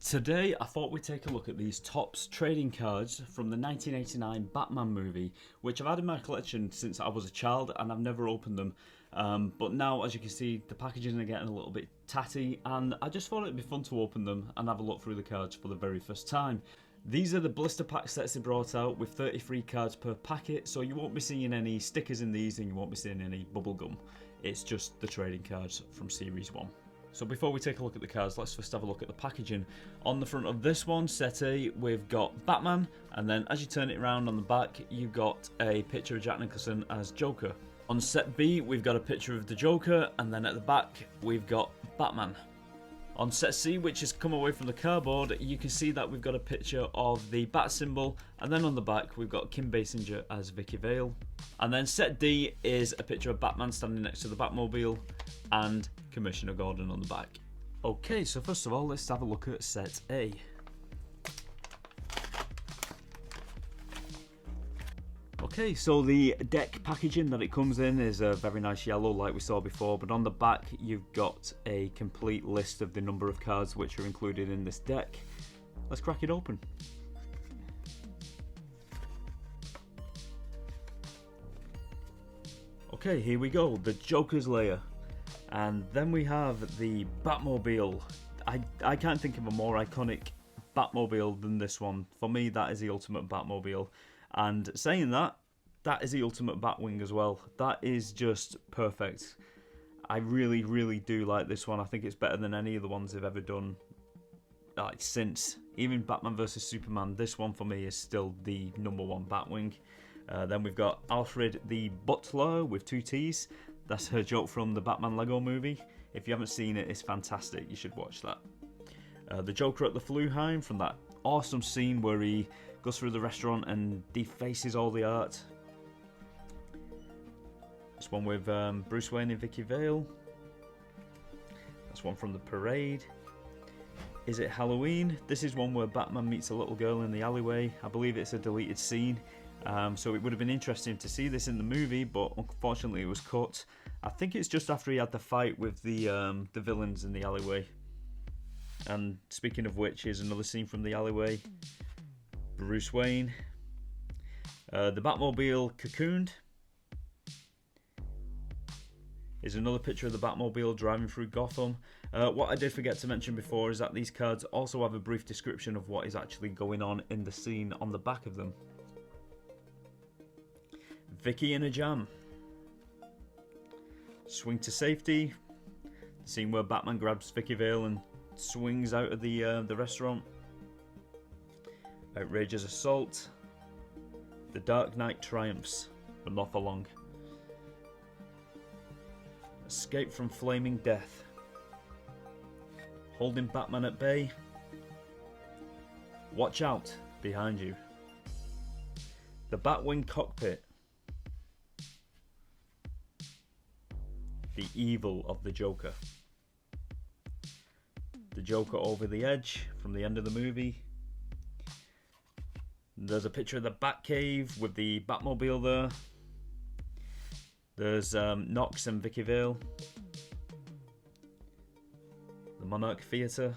Today, I thought we'd take a look at these Topps trading cards from the 1989 Batman movie, which I've had in my collection since I was a child and I've never opened them. But now, as you can see, the packaging are getting a little bit tatty, and I just thought it'd be fun to open them and have a look through the cards for the very first time. These are the blister pack sets they brought out with 33 cards per packet, so you won't be seeing any stickers in these and you won't be seeing any bubblegum. It's just the trading cards from Series 1. So before we take a look at the cards, let's first have a look at the packaging. On the front of this one, set A, we've got Batman, and then as you turn it around on the back, you've got a picture of Jack Nicholson as Joker. On set B, we've got a picture of the Joker, and then at the back, we've got Batman. On set C, which has come away from the cardboard, you can see that we've got a picture of the bat symbol, and then on the back, we've got Kim Basinger as Vicky Vale. And then set D is a picture of Batman standing next to the Batmobile, and Commissioner Gordon on the back. Okay, so first of all, let's have a look at set A. Okay, so the deck packaging that it comes in is a very nice yellow like we saw before, but on the back you've got a complete list of the number of cards which are included in this deck. Let's crack it open. Okay, here we go, the Joker's lair. And then we have the Batmobile. I can't think of a more iconic Batmobile than this one. For me, that is the ultimate Batmobile. And saying that, that is the ultimate Batwing as well. That is just perfect. I really, really do like this one. I think it's better than any of the ones they've ever done since. Even Batman vs Superman, this one for me is still the number one Batwing. Then we've got Alfred the Butler with 2 T's. That's her joke from the Batman Lego movie. If you haven't seen it, it's fantastic. You should watch that. The Joker at the Fluheim, from that awesome scene where he goes through the restaurant and defaces all the art. This one with Bruce Wayne and Vicky Vale. That's one from the Parade. Is it Halloween? This is one where Batman meets a little girl in the alleyway. I believe it's a deleted scene. So it would have been interesting to see this in the movie, but unfortunately it was cut. I think it's just after he had the fight with the villains in the alleyway. And speaking of which, here's another scene from the alleyway. Bruce Wayne. The Batmobile cocooned. Here's another picture of the Batmobile driving through Gotham. What I did forget to mention before is that these cards also have a brief description of what is actually going on in the scene on the back of them. Vicky in a jam. Swing to safety. The scene where Batman grabs Vicky Vale and swings out of the restaurant. Outrageous assault. The Dark Knight triumphs, but not for long. Escape from flaming death. Holding Batman at bay. Watch out behind you. The Batwing cockpit. The evil of the Joker. The Joker over the edge from the end of the movie. There's a picture of the Batcave with the Batmobile there. There's Knox and Vicky Vale. The Monarch Theatre.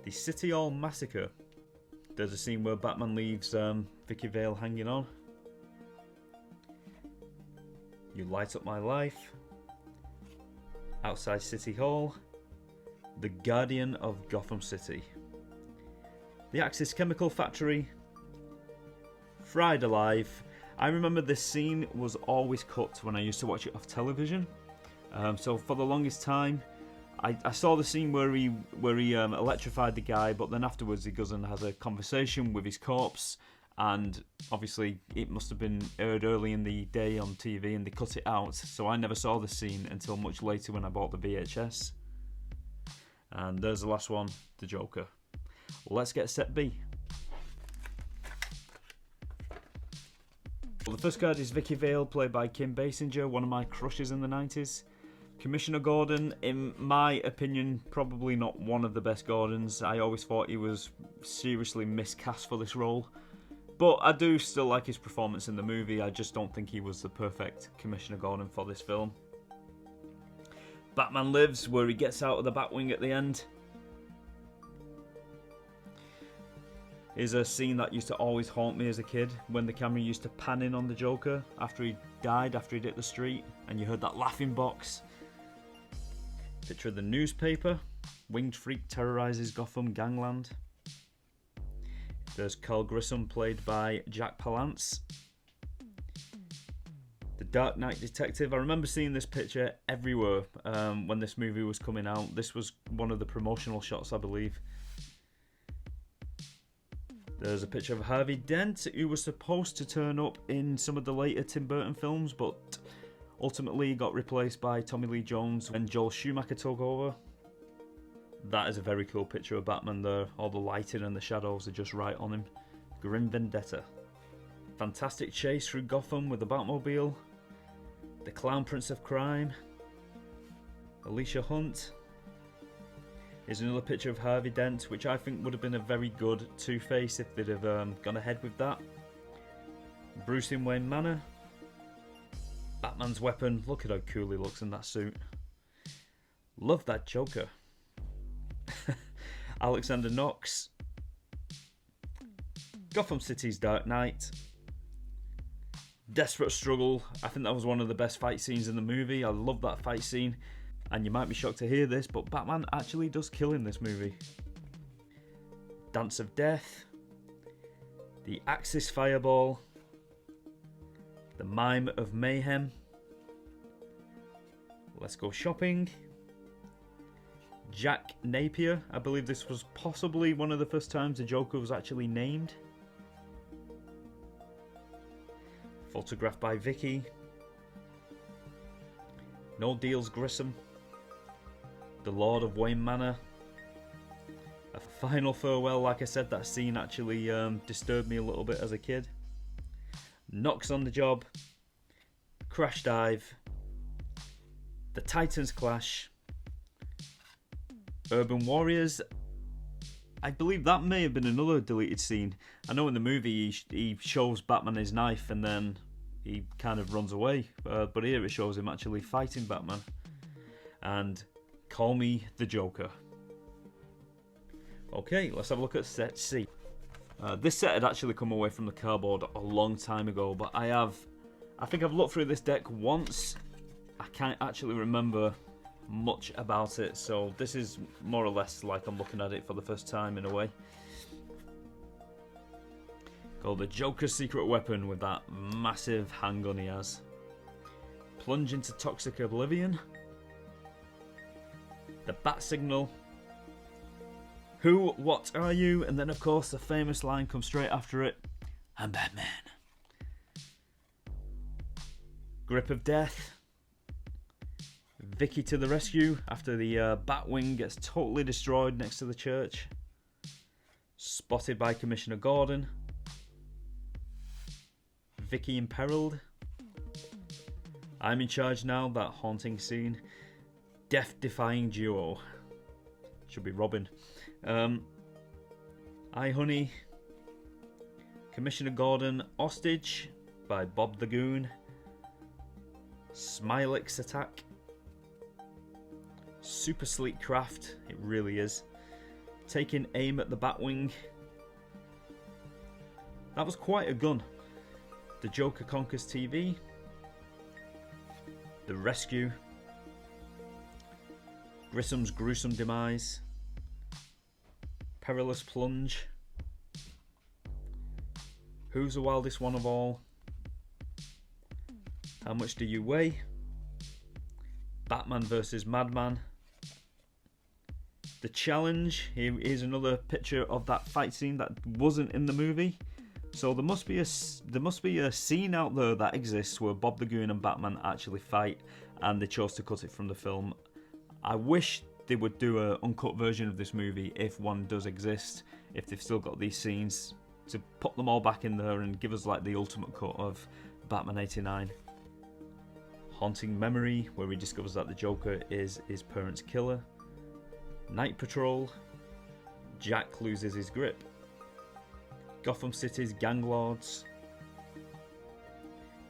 The City Hall Massacre. There's a scene where Batman leaves Vicky Vale hanging on. You Light Up My Life. Outside City Hall. The Guardian of Gotham City. The Axis Chemical Factory. Fried Alive. I remember this scene was always cut when I used to watch it off television. So for the longest time, I saw the scene where he electrified the guy, but then afterwards he goes and has a conversation with his corpse. And obviously it must have been aired early in the day on TV and they cut it out, so I never saw the scene until much later when I bought the VHS. And there's the last one, the Joker. Let's get set B. Well, the first card is Vicky Vale, played by Kim Basinger, one of my crushes in the 90s. Commissioner Gordon, in my opinion, probably not one of the best Gordons. I always thought he was seriously miscast for this role. But I do still like his performance in the movie. I just don't think he was the perfect Commissioner Gordon for this film. Batman Lives, where he gets out of the Batwing at the end. is a scene that used to always haunt me as a kid, when the camera used to pan in on the Joker after he died, after he'd hit the street, and you heard that laughing box. Picture of the newspaper. Winged Freak terrorizes Gotham gangland. There's Carl Grissom, played by Jack Palance. The Dark Knight Detective. I remember seeing this picture everywhere when this movie was coming out. This was one of the promotional shots, I believe. There's a picture of Harvey Dent, who was supposed to turn up in some of the later Tim Burton films, but ultimately got replaced by Tommy Lee Jones when Joel Schumacher took over. That is a very cool picture of Batman there. All the lighting and the shadows are just right on him. Grim Vendetta. Fantastic chase through Gotham with the Batmobile. The Clown Prince of Crime. Alicia Hunt. Here's another picture of Harvey Dent, which I think would have been a very good Two-Face if they'd have gone ahead with that. Bruce in Wayne Manor. Batman's weapon. Look at how cool he looks in that suit. Love that Joker. Alexander Knox. Gotham City's Dark Knight. Desperate Struggle. I think that was one of the best fight scenes in the movie. I love that fight scene. And you might be shocked to hear this, but Batman actually does kill in this movie. Dance of Death. The Axis Fireball. The Mime of Mayhem. Let's Go Shopping. Jack Napier. I believe this was possibly one of the first times the Joker was actually named. Photographed by Vicky. No Deals Grissom. The Lord of Wayne Manor. A Final Farewell. Like I said, that scene actually disturbed me a little bit as a kid. Knocks on the Job. Crash Dive. The Titans Clash. Urban Warriors. I believe that may have been another deleted scene. I know in the movie he shows Batman his knife and then he kind of runs away. But here it shows him actually fighting Batman. And Call Me the Joker. Okay, let's have a look at set C. This set had actually come away from the cardboard a long time ago, but I think I've looked through this deck once. I can't actually remember much about it, so this is more or less like I'm looking at it for the first time in a way. Called the Joker's secret weapon with that massive handgun he has. Plunge into Toxic Oblivion. The Bat Signal. Who, what are you? And then of course the famous line comes straight after it. I'm Batman. Grip of Death. Vicky to the rescue after the Batwing gets totally destroyed next to the church. Spotted by Commissioner Gordon. Vicky imperiled. I'm in charge now, that haunting scene. Death-defying duo. Should be Robin. I Honey. Commissioner Gordon Hostage by Bob the Goon. Smilex Attack. Super sleek craft, it really is. Taking aim at the Batwing. That was quite a gun. The Joker Conquers TV. The Rescue. Grissom's Gruesome Demise. Perilous Plunge. Who's the Wildest One of All? How Much Do You Weigh? Batman vs Madman. The Challenge. Here is another picture of that fight scene that wasn't in the movie. So there must be a scene out there that exists where Bob the Goon and Batman actually fight, and they chose to cut it from the film. I wish they would do an uncut version of this movie if one does exist, if they've still got these scenes, to put them all back in there and give us like the ultimate cut of Batman 89. Haunting Memory, where he discovers that the Joker is his parents' killer. Night Patrol. Jack loses his grip. Gotham City's Gang Lords.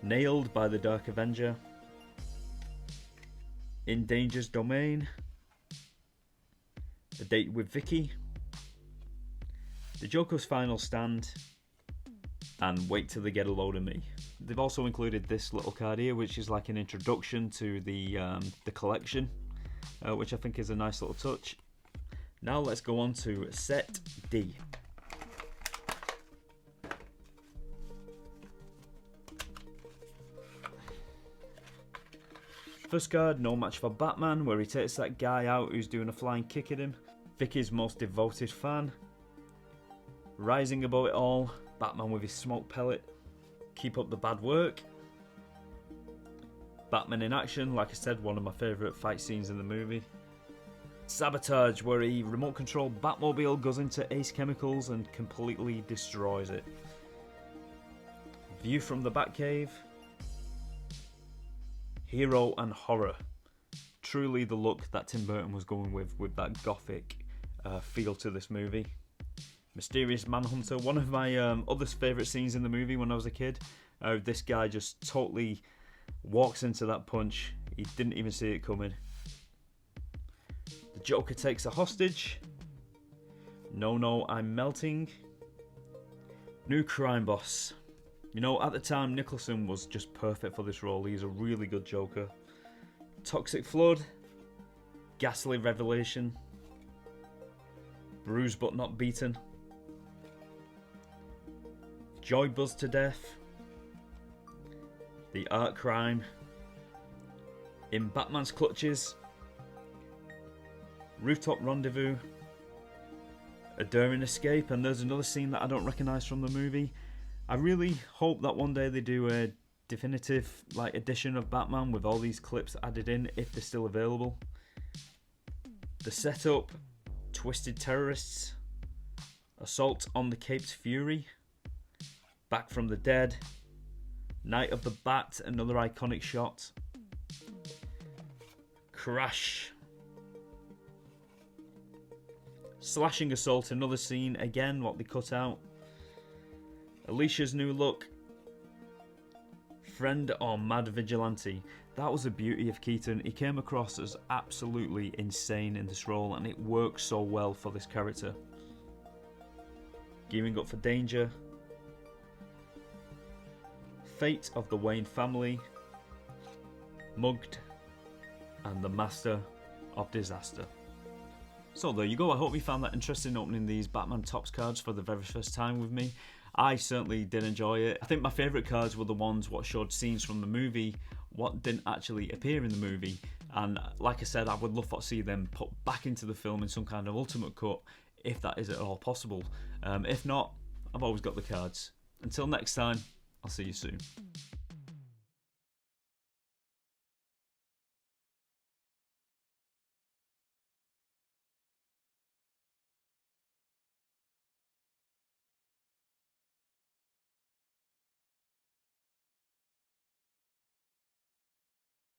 Nailed by the Dark Avenger. In Danger's Domain. A Date with Vicky. The Joker's Final Stand, and Wait Till They Get a Load of Me. They've also included this little card here, which is like an introduction to the collection, which I think is a nice little touch. Now let's go on to set D. First card, No Match for Batman, where he takes that guy out who's doing a flying kick at him. Vicky's most devoted fan. Rising above it all, Batman with his smoke pellet. Keep up the bad work. Batman in action, like I said, one of my favourite fight scenes in the movie. Sabotage, where a remote control Batmobile goes into Ace Chemicals and completely destroys it. View from the Batcave. Hero and horror. Truly the look that Tim Burton was going with that gothic feel to this movie. Mysterious Manhunter, one of my other favourite scenes in the movie when I was a kid. This guy just totally walks into that punch. He didn't even see it coming. The Joker takes a hostage. No, I'm melting. New crime boss. You know, at the time, Nicholson was just perfect for this role. He's a really good Joker. Toxic Flood. Ghastly Revelation. Bruised but not beaten. Joy buzzed to death. The Art Crime. In Batman's Clutches. Rooftop Rendezvous. A Daring Escape, and there's another scene that I don't recognise from the movie. I really hope that one day they do a definitive edition of Batman with all these clips added in, if they're still available. The Setup, Twisted Terrorists, Assault on the Caped Fury, Back from the Dead, Night of the Bat, another iconic shot, Crash, Slashing Assault, another scene, again what they cut out, Alicia's New Look, Friend or Mad Vigilante. That was the beauty of Keaton. He came across as absolutely insane in this role, and it works so well for this character. Gearing Up for Danger, Fate of the Wayne Family, Mugged, and The Master of Disaster. So there you go. I hope you found that interesting, opening these Batman Topps cards for the very first time with me. I certainly did enjoy it. I think my favourite cards were the ones what showed scenes from the movie, what didn't actually appear in the movie. And like I said, I would love to see them put back into the film in some kind of ultimate cut, if that is at all possible. If not, I've always got the cards. Until next time, I'll see you soon.